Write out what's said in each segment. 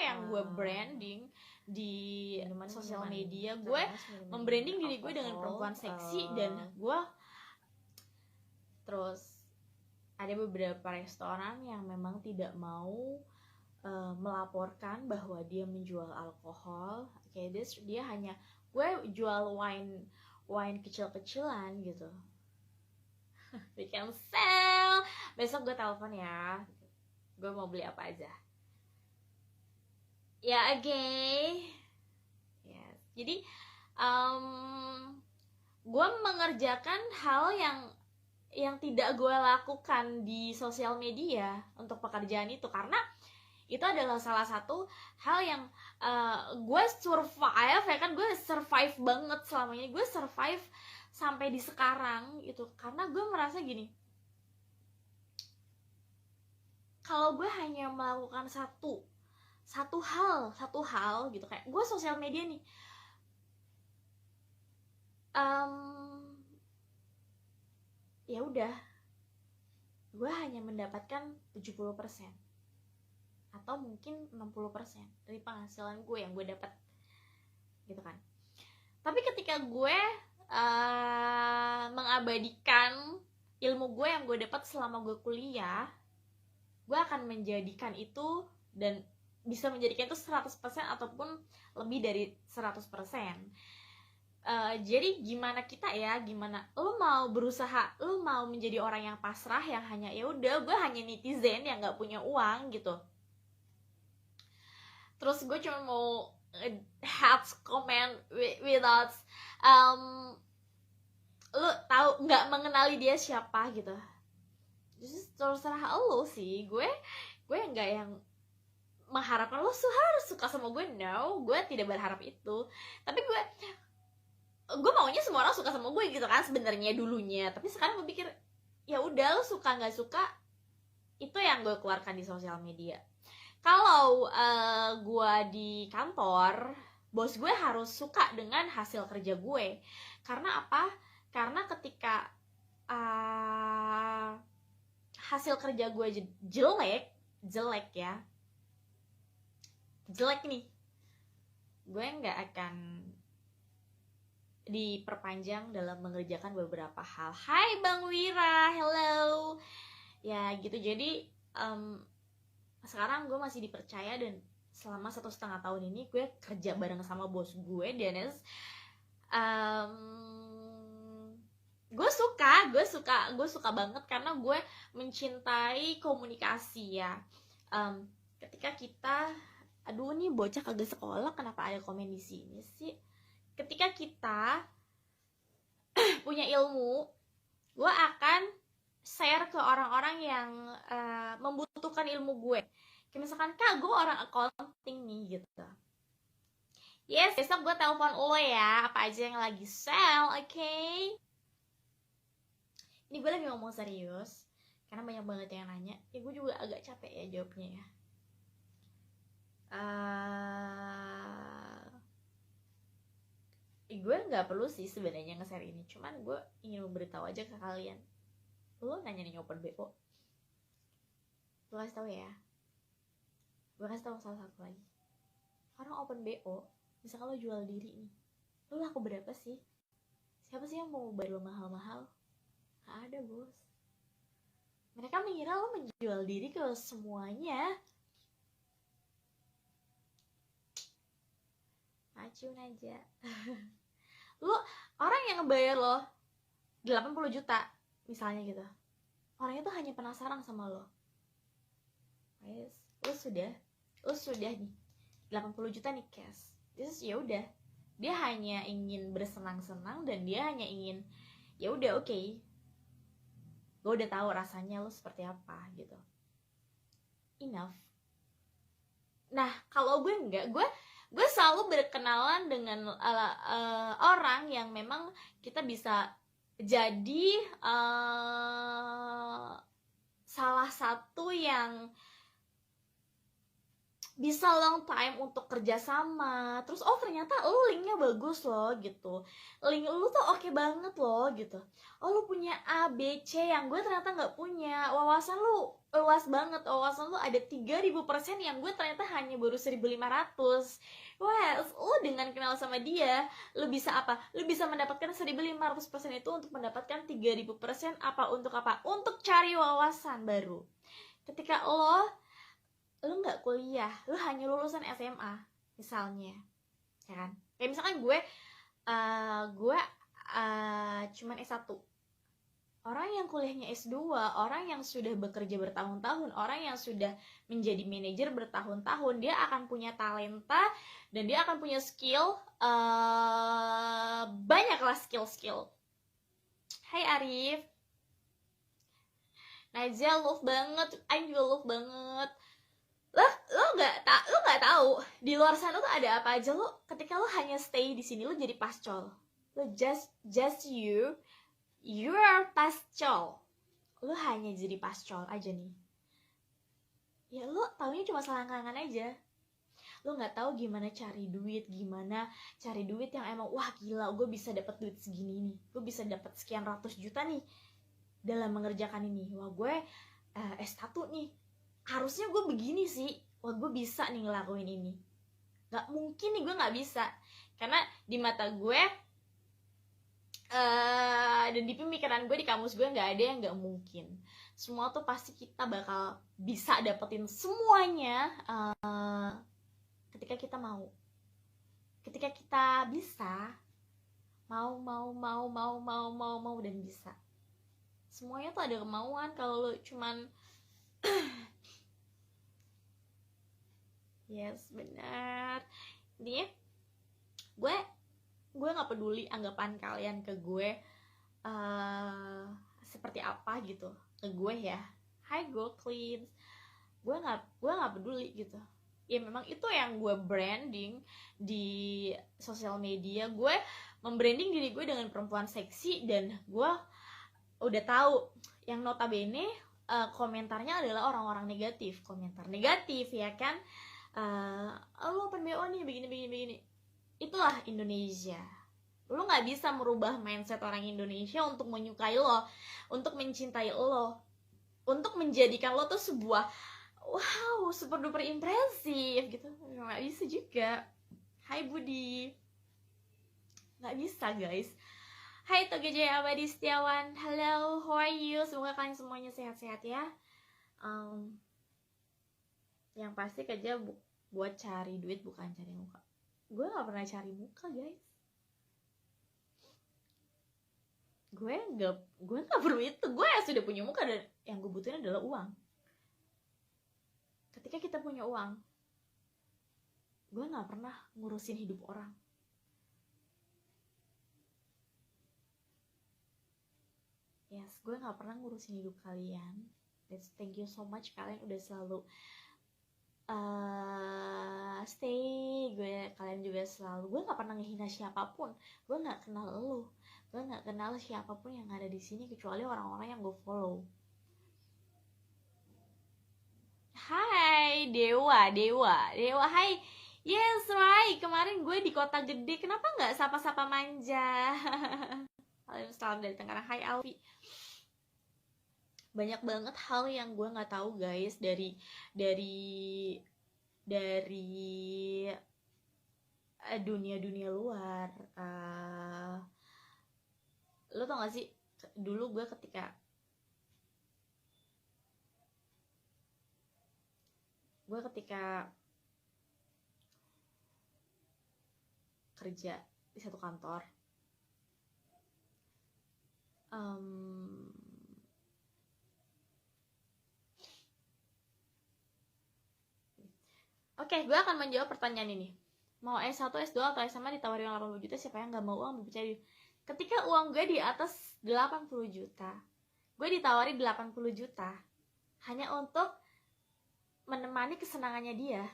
yang gue branding di sosial media, gue membranding diri gue dengan perempuan seksi, dan gue terus ada beberapa restoran yang memang tidak mau melaporkan bahwa dia menjual alkohol. Kayak dia hanya, gue jual wine kecil-kecilan gitu. We can sell. Besok gue telepon ya, gue mau beli apa aja ya, yes. Jadi gue mengerjakan hal yang tidak gue lakukan di sosial media untuk pekerjaan itu, karena itu adalah salah satu hal yang gue survive ya kan, gue survive banget selama ini, gue survive sampai di sekarang itu karena gue merasa gini, kalau gue hanya melakukan satu hal gitu, kayak gue sosial media nih, ya udah, gue hanya mendapatkan 70% atau mungkin 60% dari penghasilan gue yang gue dapat gitu kan. Tapi ketika gue mengabadikan ilmu gue yang gue dapat selama gue kuliah, gue akan menjadikan itu, dan bisa menjadikan itu 100% ataupun lebih dari 100%. Jadi gimana kita ya, gimana lu mau berusaha, lu mau menjadi orang yang pasrah, yang hanya ya udah gue hanya netizen yang nggak punya uang gitu, terus gue cuma mau hate comment without lu tahu nggak mengenali dia siapa gitu. Just terserah lo sih, gue nggak yang mengharapkan lo harus suka sama gue, no, gue tidak berharap itu. Tapi gue maunya semua orang suka sama gue gitu kan sebenarnya dulunya. Tapi sekarang gue pikir ya udah, lo suka nggak suka itu yang gue keluarkan di sosial media. Kalau gue di kantor, bos gue harus suka dengan hasil kerja gue. Karena apa? Karena ketika hasil kerja gue jelek nih, gue nggak akan diperpanjang dalam mengerjakan beberapa hal. Hai Bang Wira, hello. Ya gitu, jadi sekarang gue masih dipercaya, dan selama 1,5 tahun ini gue kerja bareng sama bos gue, Dennis. Gue suka banget karena gue mencintai komunikasi ya. Ketika kita, aduh nih bocah kagak sekolah kenapa ada komen di sini sih? Ketika kita punya ilmu, gue akan share ke orang-orang yang membutuhkan ilmu gue. Kayak misalkan, Kak, gue orang accounting nih gitu. Yes, besok gue telepon lo ya, apa aja yang lagi sell, oke? Ini gue lagi ngomong serius karena banyak banget yang nanya. Ya gue juga agak capek ya jawabnya ya. Gue nggak perlu sih sebenarnya nge-share ini, cuman gue ingin memberitahu aja ke kalian. Lo nanya-nanya open BO, gue kasih tau ya. Gue kasih tau salah satu lagi. Orang open BO, misalkan lo jual diri nih, lo laku berapa sih? Siapa sih yang mau bayar lo mahal-mahal? Gak ada, bos. Mereka mengira lo menjual diri ke semuanya. Acun aja. Lo, orang yang ngebayar lo 80 juta misalnya gitu, orangnya tuh hanya penasaran sama lo. Guys, lo sudah nih 80 juta nih cash. Terus ya udah, dia hanya ingin bersenang-senang, dan dia hanya ingin ya udah, oke, gue udah tahu rasanya lo seperti apa gitu, enough. Nah kalau gue enggak, gue selalu berkenalan dengan orang yang memang kita bisa jadi salah satu yang bisa long time untuk kerjasama. Terus ternyata lu linknya bagus loh gitu, link lu tuh oke banget loh gitu, lu punya A, B, C yang gue ternyata gak punya, wawasan lu luas banget, wawasan lu ada 3000% yang gue ternyata hanya baru 1500. Wah, lu dengan kenal sama dia, lu bisa apa? Lu bisa mendapatkan 1500% itu untuk mendapatkan 3000% apa? Untuk apa? Untuk cari wawasan baru. Ketika lu nggak kuliah, lu hanya lulusan SMA misalnya, ya kan? Kayak misalkan gue cuman S1. Orang yang kuliahnya S2, orang yang sudah bekerja bertahun-tahun, orang yang sudah menjadi manajer bertahun-tahun, dia akan punya talenta dan dia akan punya skill, banyaklah skill-skill. Hai Arif, Najia love banget, Aing juga love banget. Lo nggak tahu di luar sana tuh ada apa aja. Lo ketika lo hanya stay di sini, lo jadi pascol. Lo just you are pascol. Lo hanya jadi pascol aja nih. Ya lo taunya cuma selangkangan aja. Lo nggak tahu gimana cari duit yang emang wah gila, gue bisa dapat duit segini nih, gue bisa dapat sekian ratus juta nih dalam mengerjakan ini. Wah gue S1 nih, harusnya gue begini sih, wah gue bisa nih ngelakuin ini. Gak mungkin nih gue gak bisa, karena di mata gue dan di pemikiran gue, di kamus gue gak ada yang gak mungkin. Semua tuh pasti kita bakal bisa dapetin semuanya ketika kita mau, ketika kita bisa mau dan bisa. Semuanya tuh ada kemauan. Kalau lo cuman yes, benar. Intinya gue nggak peduli anggapan kalian ke gue seperti apa gitu ke gue ya. Hai Go Clean, gue nggak peduli gitu. Ya memang itu yang gue branding di sosial media. Gue membranding diri gue dengan perempuan seksi, dan gue udah tahu yang notabene komentarnya adalah orang-orang negatif, komentar negatif ya kan. Lo open BO nih begini. Itulah Indonesia. Lo nggak bisa merubah mindset orang Indonesia untuk menyukai lo, untuk mencintai lo, untuk menjadikan lo tuh sebuah wow super duper impresif gitu. Nggak bisa juga. Hai Budi, nggak bisa guys. Hai Toge Jaya Abadi Setiawan, halo, how are you? Semoga kalian semuanya sehat-sehat ya. Yang pasti kerja buat cari duit, bukan cari muka. Gue gak pernah cari muka guys. Gue gak perlu itu. Gue sudah punya muka, dan yang gue butuhin adalah uang. Ketika kita punya uang, gue gak pernah ngurusin hidup orang. Yes, gue gak pernah ngurusin hidup kalian. Thank you so much, kalian udah selalu stay. Kalian juga selalu, gue gak pernah ngehina siapapun. Gue gak kenal lo, gue gak kenal siapapun yang ada di sini kecuali orang-orang yang gue follow. Hai Dewa, hai. Yes, right. Kemarin gue di kota gede, kenapa nggak sapa-sapa manja? Salam dari Tangerang. Hai Alfi. Banyak banget hal yang gue nggak tahu guys dari dunia luar. Lo tau gak sih, dulu gue ketika kerja di satu kantor, Oke, gue akan menjawab pertanyaan ini. Mau S1, S2, atau SMA ditawari uang 80 juta, siapa yang gak mau uang? Berbicara. Ketika uang gue di atas 80 juta, gue ditawari 80 juta hanya untuk menemani kesenangannya dia.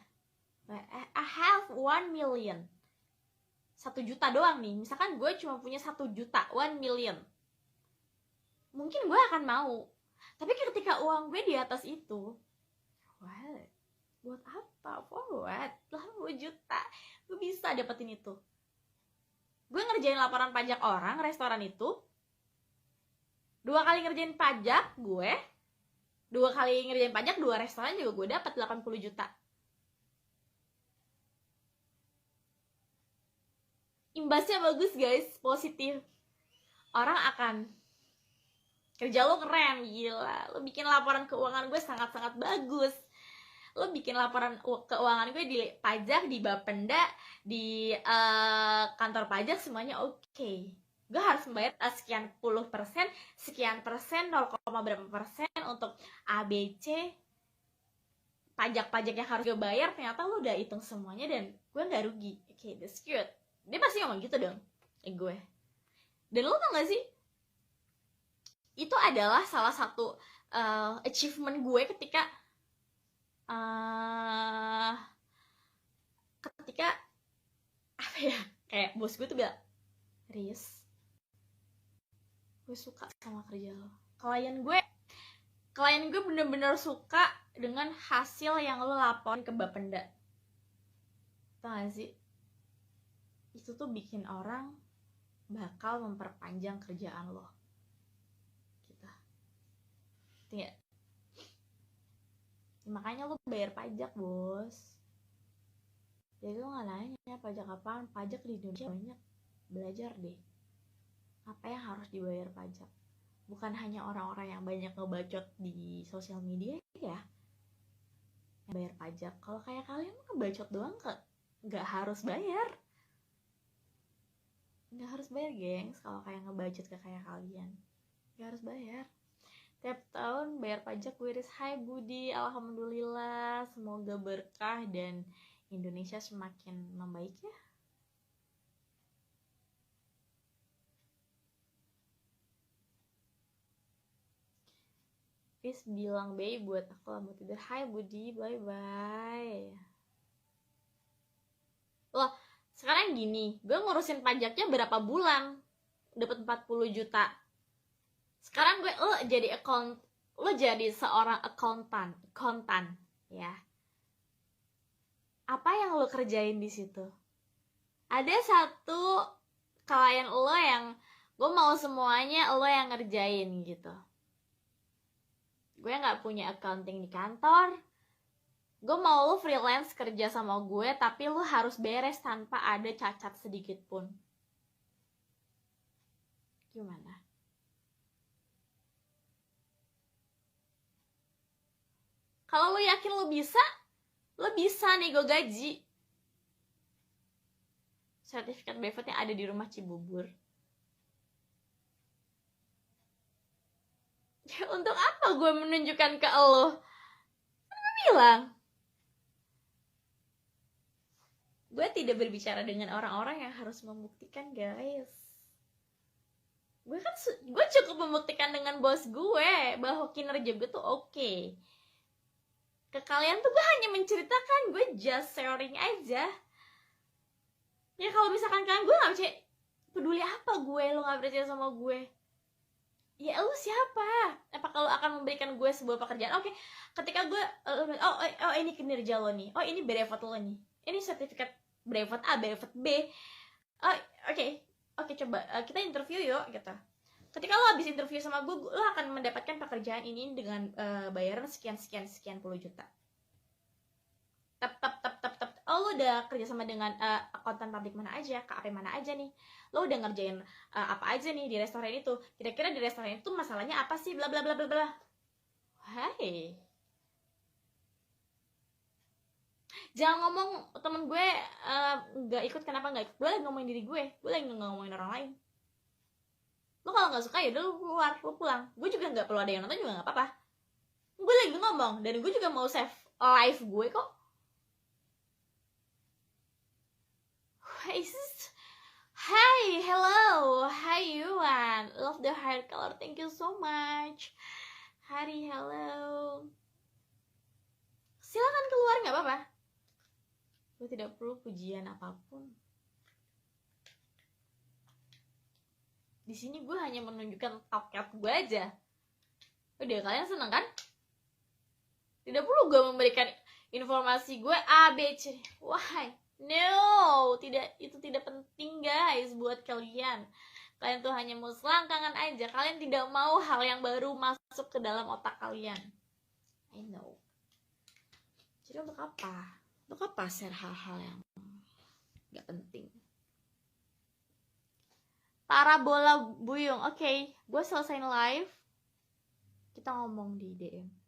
I have 1 million, 1 juta doang nih. Misalkan gue cuma punya 1 juta, 1 million, mungkin gue akan mau. Tapi ketika uang gue di atas itu, what? Buat apa? For what? 80 juta, gue bisa dapetin itu. Gue ngerjain laporan pajak orang restoran itu, 2 kali ngerjain pajak gue, 2 kali ngerjain pajak 2 restoran juga gue dapat 80 juta. Imbasnya bagus guys, positif. Orang akan kerja lo keren, gila. Lo bikin laporan keuangan gue sangat-sangat bagus. Lo bikin laporan keuangan gue di pajak, di Bapenda, di kantor pajak, semuanya oke. Gue harus membayar sekian puluh persen, sekian persen, 0, berapa persen untuk ABC. Pajak-pajak yang harus gue bayar, ternyata lo udah hitung semuanya dan gue gak rugi. Oke, that's good. Dia pasti ngomong gitu dong, gue. Dan lo tau gak sih, itu adalah salah satu achievement gue ketika apa ya, kayak bos gue tuh bilang, Riz, gue suka sama kerja lo. Klien gue bener-bener suka dengan hasil yang lo laporin ke Bapenda. Tau gak sih, itu tuh bikin orang bakal memperpanjang kerjaan lo gitu. Iya. Makanya lo bayar pajak, bos. Jadi lo gak nanya pajak apaan. Pajak di Indonesia banyak. Belajar deh apa yang harus dibayar pajak. Bukan hanya orang-orang yang banyak ngebacot di sosial media ya yang bayar pajak. Kalau kayak kalian ngebacot doang gak harus bayar. Gak harus bayar, gengs. Kalau kayak ngebacot kayak kalian gak harus bayar. Tiap tahun bayar pajak. Wiris, hai Budi, alhamdulillah, semoga berkah dan Indonesia semakin membaik ya. Please bilang bayi buat aku lah mau tidur. Hai Budi, bye bye. Loh, sekarang gini, gue ngurusin pajaknya berapa bulan dapat 40 juta. Sekarang lo jadi seorang akuntan ya. Apa yang lo kerjain di situ? Ada satu klien lo yang gue mau semuanya lo yang ngerjain gitu. Gue gak punya accounting di kantor. Gue mau lo freelance kerja sama gue, tapi lo harus beres tanpa ada cacat sedikit pun. Gimana? Kalau lo yakin lo bisa nego gaji. Sertifikat BEFIT-nya ada di rumah Cibubur. Ya, untuk apa gue menunjukkan ke lo? Gue bilang, gue tidak berbicara dengan orang-orang yang harus membuktikan, guys. Gue cukup membuktikan dengan bos gue bahwa kinerja gue tuh oke. Ke kalian tuh gue hanya menceritakan, gue just sharing aja. Ya kalau misalkan kalian, gue gak peduli apa gue, lo gak percaya sama gue. Ya lu siapa? Apa kalau akan memberikan gue sebuah pekerjaan? Oke, ketika gue ini kinerja lo nih, ini brevet lo nih, ini sertifikat brevet A, brevet B. Oke, coba kita interview yuk gitu. Ketika lo habis interview sama gue, lo akan mendapatkan pekerjaan ini dengan bayaran sekian puluh juta. Lo udah kerja sama dengan akuntan publik mana aja, KAP mana aja nih, lo udah ngerjain apa aja nih di restoran itu, kira-kira di restoran itu masalahnya apa sih, bla bla bla bla bla. Hai, jangan ngomong temen gue nggak ikut, kenapa nggak ikut. Gue lagi ngomongin diri gue lagi ngomongin orang lain. Lo kalau nggak suka ya udah lo keluar, lo pulang. Gue juga nggak perlu ada yang nonton juga nggak apa-apa. Gue lagi ngomong dan gue juga mau save live gue kok. Hi, hello, hi Yuan, love the hair color, thank you so much. Hari, hello. Silakan keluar, nggak apa-apa. Gue tidak perlu pujian apapun. Di sini gue hanya menunjukkan toket gue aja. Udah, kalian seneng kan? Tidak perlu gue memberikan informasi gue A, B, C. Why? No, itu tidak penting guys buat kalian. Kalian tuh hanya mau selangkangan aja. Kalian tidak mau hal yang baru masuk ke dalam otak kalian. I know. Jadi untuk apa? Untuk apa share hal-hal yang gak penting? Parabola Buyung. Oke, gue selesain live. Kita ngomong di DM.